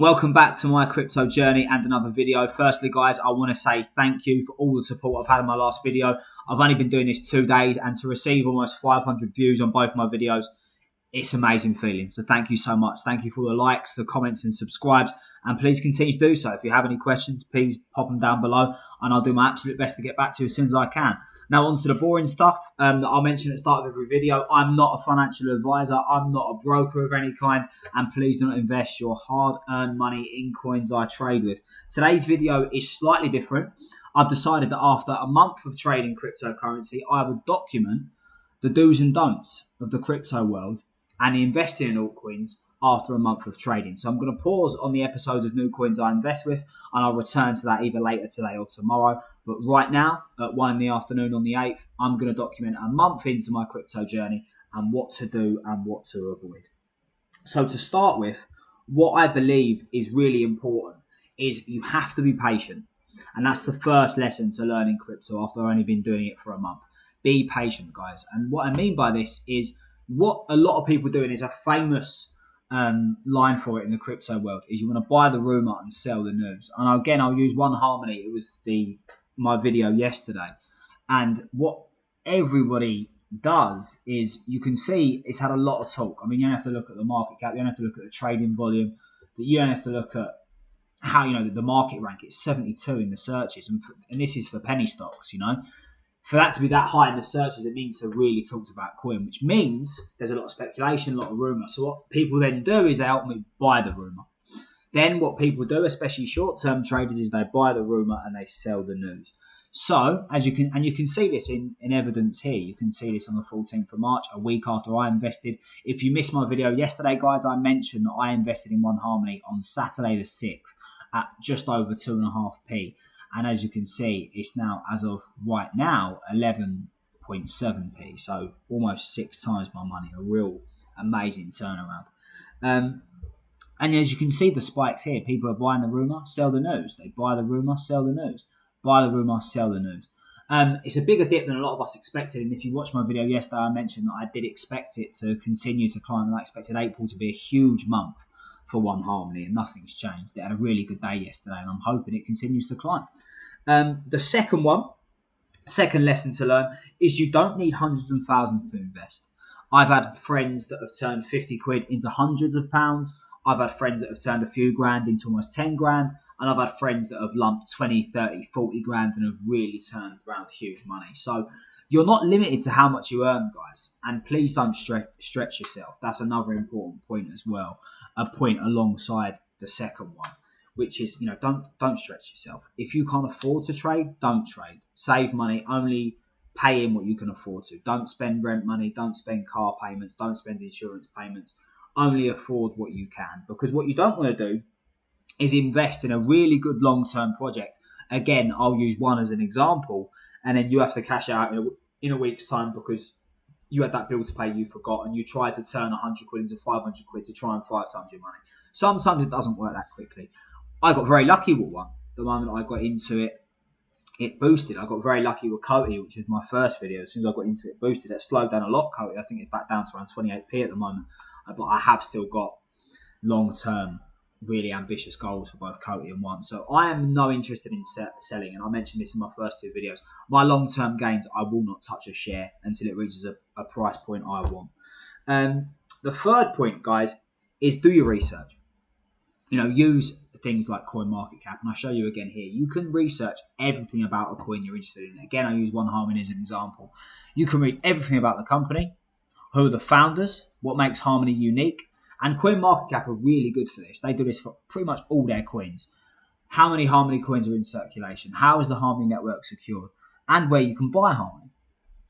Welcome back to my crypto journey and another video. Firstly, guys, I want to say thank you for all the support I've had in my last video. I've only been doing this 2 days, and to receive almost 500 views on both my videos, it's an amazing feeling. So thank you so much. Thank you for the likes, the comments and subscribes, and please continue to do so. If you have any questions, please pop them down below and I'll do my absolute best to get back to you as soon as I can. Now on to the boring stuff that I'll mention at the start of every video. I'm not a financial advisor. I'm not a broker of any kind, and please do not invest your hard-earned money in coins I trade with. Today's video is slightly different. I've decided that after a month of trading cryptocurrency, I will document the do's and don'ts of the crypto world and investing in altcoins after a month of trading. So I'm going to pause on the episodes of new coins I invest with, and I'll return to that either later today or tomorrow. But right now, at 1 in the afternoon on the 8th, I'm going to document a month into my crypto journey and what to do and what to avoid. So to start with, what I believe is really important is you have to be patient. And that's the first lesson to learning crypto after I've only been doing it for a month. Be patient, guys. And what I mean by this is what a lot of people are doing is a famous line for it in the crypto world is you want to buy the rumor and sell the news. And again, I'll use Oneharmony. It was my video yesterday. And what everybody does is you can see it's had a lot of talk. I mean, you don't have to look at the market cap. You don't have to look at the trading volume. You don't have to look at how, the market rank. It's 72 in the searches. And this is for penny stocks, For that to be that high in the searches, it means to really talked about coin, which means there's a lot of speculation, a lot of rumour. So what people then do is they ultimately buy the rumour. Then what people do, especially short-term traders, is they buy the rumour and they sell the news. So as you can see this in evidence here. You can see this on the 14th of March, a week after I invested. If you missed my video yesterday, guys, I mentioned that I invested in Oneharmony on Saturday the 6th at just over 2.5p. And as you can see, it's now, as of right now, 11.7p. So almost 6 times my money. A real amazing turnaround. And as you can see, the spikes here. People are buying the rumour, sell the news. They buy the rumour, sell the news. Buy the rumour, sell the news. It's a bigger dip than a lot of us expected. And if you watched my video yesterday, I mentioned that I did expect it to continue to climb. And I expected April to be a huge month for Oneharmony, and nothing's changed. It had a really good day yesterday, and I'm hoping it continues to climb. The second lesson to learn is you don't need hundreds and thousands to invest. I've had friends that have turned 50 quid into hundreds of pounds. I've had friends that have turned a few grand into almost 10 grand. And I've had friends that have lumped 20, 30, 40 grand and have really turned around huge money. So you're not limited to how much you earn, guys. And please don't stretch yourself. That's another important point as well. A point alongside the second one, which is, don't stretch yourself. If you can't afford to trade, don't trade. Save money. Only pay in what you can afford to. Don't spend rent money. Don't spend car payments. Don't spend insurance payments. Only afford what you can. Because what you don't want to do is invest in a really good long-term project. Again, I'll use one as an example. And then you have to cash out in a week's time because you had that bill to pay you forgot, and you try to turn 100 quid into 500 quid to try and 5 times your money. Sometimes it doesn't work that quickly. I got very lucky with one. The moment I got into it, it boosted. I got very lucky with COTI, which was my first video. As soon as I got into it, boosted. It slowed down a lot, COTI. I think it's back down to around 28p at the moment. But I have still got long-term, really ambitious goals for both COTI and One. So I am no interested in selling. And I mentioned this in my first 2 videos. My long-term gains, I will not touch a share until it reaches a price point I want. The third point, guys, is do your research. Use things like CoinMarketCap, and I'll show you again here. You can research everything about a coin you're interested in. Again, I use Oneharmony as an example. You can read everything about the company, who are the founders, what makes Harmony unique, and CoinMarketCap are really good for this. They do this for pretty much all their coins. How many Harmony coins are in circulation? How is the Harmony network secured? And where you can buy Harmony.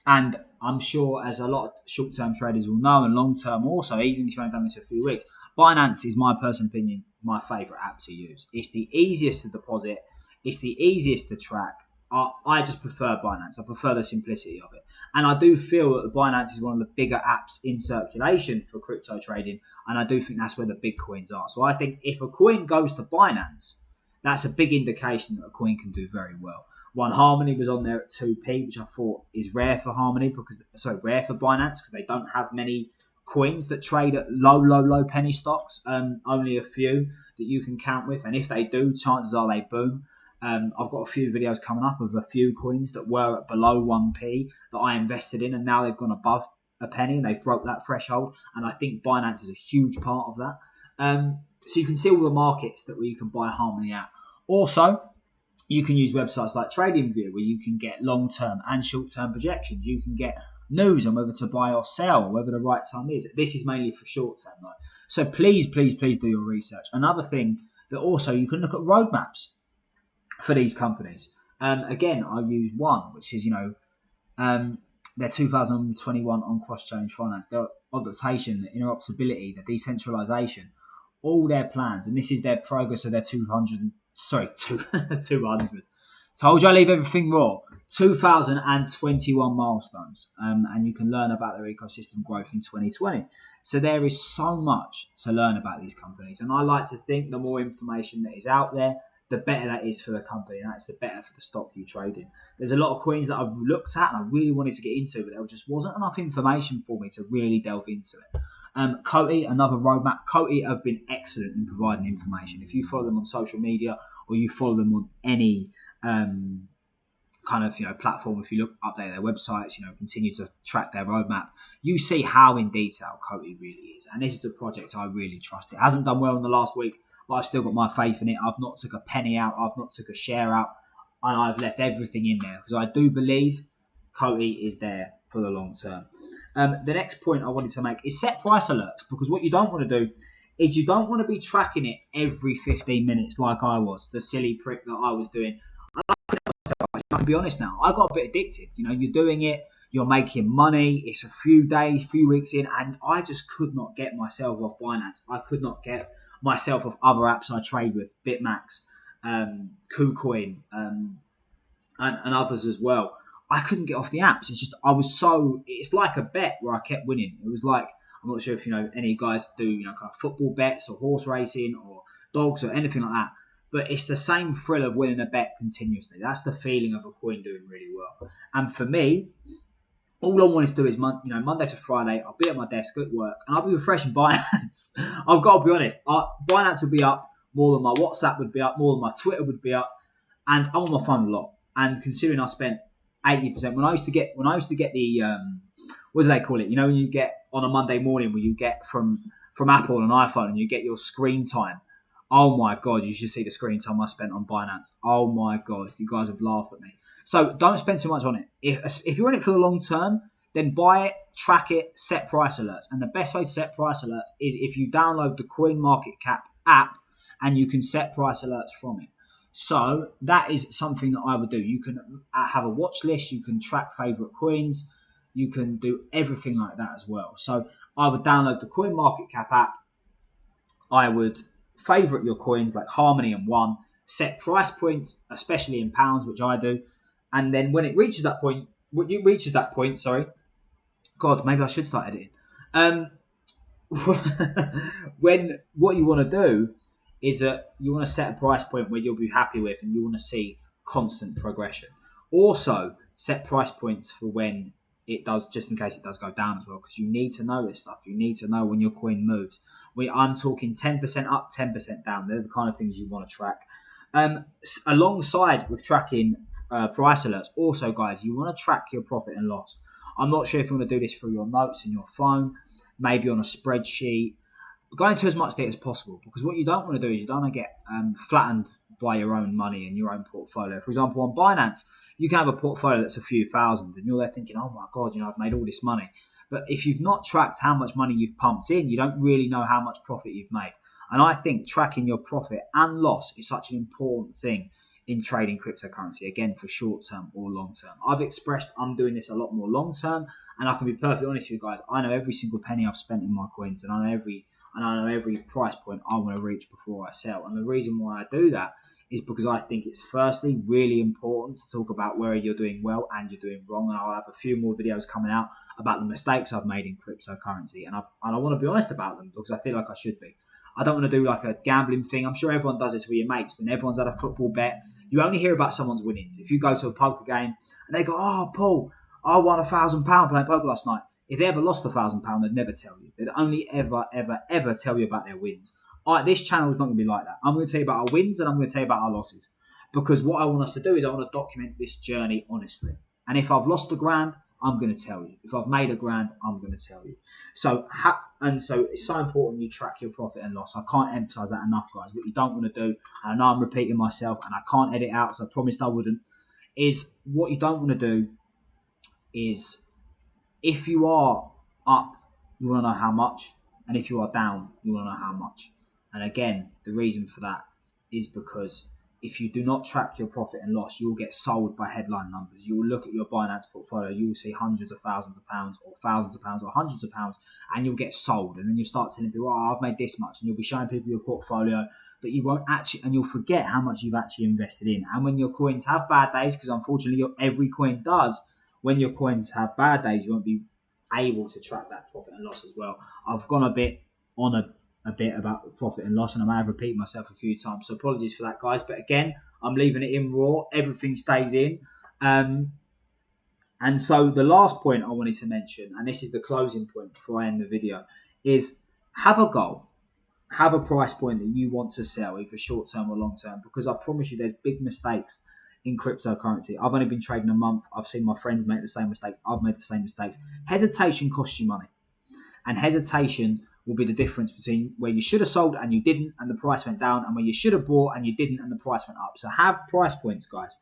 And I'm sure, as a lot of short-term traders will know, and long-term also, even if you haven't done this for a few weeks, Binance is, my personal opinion, my favourite app to use. It's the easiest to deposit. It's the easiest to track. I just prefer Binance. I prefer the simplicity of it. And I do feel that Binance is one of the bigger apps in circulation for crypto trading. And I do think that's where the big coins are. So I think if a coin goes to Binance, that's a big indication that a coin can do very well. Oneharmony was on there at 2p, which I thought is rare for Binance because they don't have many coins that trade at low penny stocks. Only a few that you can count with, and if they do, chances are they boom. I've got a few videos coming up of a few coins that were at below 1p that I invested in, and now they've gone above a penny and they've broke that threshold. And I think Binance is a huge part of that. So you can see all the markets that where you can buy Harmony at. Also, you can use websites like TradingView where you can get long-term and short-term projections. You can get news on whether to buy or sell, whether the right time is. This is mainly for short-term though. So please do your research. Another thing that also you can look at roadmaps for these companies. Again, I use one, which is, their 2021 on cross-change finance, their adaptation, the interoperability, the decentralization, all their plans, and this is their progress of their 200. Told you I leave everything raw. 2021 milestones, and you can learn about their ecosystem growth in 2020. So there is so much to learn about these companies, and I like to think the more information that is out there, the better that is for the company, and that's the better for the stock you trade in. There's a lot of coins that I've looked at and I really wanted to get into, but there just wasn't enough information for me to really delve into it. COTI, another roadmap. COTI have been excellent in providing information. If you follow them on social media or you follow them on any platform, if you update their websites, continue to track their roadmap, you see how in detail COTI really is. And this is a project I really trust. It hasn't done well in the last week, but I've still got my faith in it. I've not took a penny out. I've not took a share out. And I've left everything in there because I do believe COTI is there for the long term. The next point I wanted to make is set price alerts, because what you don't want to do is you don't want to be tracking it every 15 minutes like I was, the silly prick that I was doing. I can be honest now, I got a bit addicted. You're doing it, you're making money, it's a few days, few weeks in, and I just could not get myself off Binance. I could not get myself off other apps I trade with, Bitmax, KuCoin, and others as well. I couldn't get off the apps. It's like a bet where I kept winning. It was like, I'm not sure if any of you guys do, kind of football bets or horse racing or dogs or anything like that. But it's the same thrill of winning a bet continuously. That's the feeling of a coin doing really well. And for me, all I want to do is, Monday to Friday, I'll be at my desk at work and I'll be refreshing Binance. I've got to be honest, Binance would be up more than my WhatsApp would be up, more than my Twitter would be up, and I'm on my phone a lot. And considering I spent 80%, when I used to get the what do they call it? When you get on a Monday morning where you get from Apple on an iPhone and you get your screen time. Oh my God, you should see the screen time I spent on Binance. Oh my God, you guys would laugh at me. So don't spend too much on it. If you're in it for the long term, then buy it, track it, set price alerts. And the best way to set price alerts is if you download the CoinMarketCap app and you can set price alerts from it. So that is something that I would do. You can have a watch list, you can track favorite coins, you can do everything like that as well. So I would download the CoinMarketCap app. I would favorite your coins like Harmony and One, set price points, especially in pounds, which I do. And then when it reaches that point, God, maybe I should start editing. What you want to do is that you want to set a price point where you'll be happy with and you want to see constant progression. Also, set price points for when it does, just in case it does go down as well, because you need to know this stuff. You need to know when your coin moves. I'm talking 10% up, 10% down. They're the kind of things you want to track. Alongside with tracking price alerts, also, guys, you want to track your profit and loss. I'm not sure if you want to do this through your notes in your phone, maybe on a spreadsheet. Go into as much data as possible, because what you don't want to do is you don't want to get flattened by your own money and your own portfolio. For example, on Binance, you can have a portfolio that's a few thousand and you're there thinking, oh my God, I've made all this money. But if you've not tracked how much money you've pumped in, you don't really know how much profit you've made. And I think tracking your profit and loss is such an important thing in trading cryptocurrency, again, for short term or long term. I've expressed I'm doing this a lot more long term, and I can be perfectly honest with you guys. I know every single penny I've spent in my coins, and I know every price point I want to reach before I sell. And the reason why I do that is because I think it's firstly really important to talk about where you're doing well and you're doing wrong. And I'll have a few more videos coming out about the mistakes I've made in cryptocurrency. And I want to be honest about them because I feel like I should be. I don't want to do like a gambling thing. I'm sure everyone does this with your mates. When everyone's at a football bet, you only hear about someone's winnings. If you go to a poker game and they go, oh, Paul, I won £1,000 playing poker last night. if they ever lost £1,000, they'd never tell you. They'd only ever tell you about their wins. This channel is not going to be like that. I'm going to tell you about our wins and I'm going to tell you about our losses. Because what I want us to do is I want to document this journey honestly. And if I've lost £1,000, I'm going to tell you. If I've made £1,000, I'm going to tell you. So it's so important you track your profit and loss. I can't emphasize that enough, guys. What you don't want to do, and I know I'm repeating myself and I can't edit out, so I promised I wouldn't, is what you don't want to do is if you are up, you want to know how much. And if you are down, you want to know how much. And again, the reason for that is because if you do not track your profit and loss, you will get sold by headline numbers. You will look at your Binance portfolio, you will see hundreds of thousands of pounds or thousands of pounds or hundreds of pounds, and you'll get sold. And then you'll start telling people, oh, I've made this much. And you'll be showing people your portfolio, but you won't actually, and you'll forget how much you've actually invested in. And when your coins have bad days, because unfortunately every coin does, when your coins have bad days, you won't be able to track that profit and loss as well. I've gone a bit on a bit about profit and loss, and I may have repeated myself a few times, so apologies for that, guys. But again, I'm leaving it in raw. Everything stays in. And so the last point I wanted to mention, and this is the closing point before I end the video, is have a goal. Have a price point that you want to sell, either short term or long term, because I promise you there's big mistakes in cryptocurrency. I've only been trading a month. I've seen my friends make the same mistakes. I've made the same mistakes. Hesitation costs you money. And hesitation will be the difference between where you should have sold and you didn't and the price went down, and where you should have bought and you didn't and the price went up. So have price points, guys.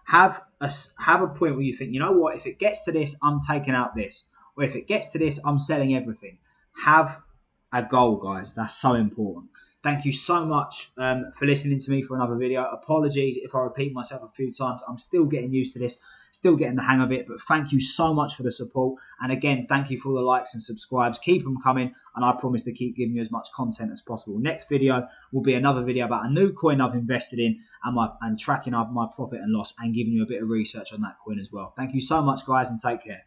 Have a point where you think, you know what, if it gets to this, I'm taking out this. Or if it gets to this, I'm selling everything. Have a goal, guys. That's so important. Thank you so much for listening to me for another video. Apologies if I repeat myself a few times. I'm still getting used to this, still getting the hang of it. But thank you so much for the support. And again, thank you for all the likes and subscribes. Keep them coming. And I promise to keep giving you as much content as possible. Next video will be another video about a new coin I've invested in and tracking up my profit and loss and giving you a bit of research on that coin as well. Thank you so much, guys, and take care.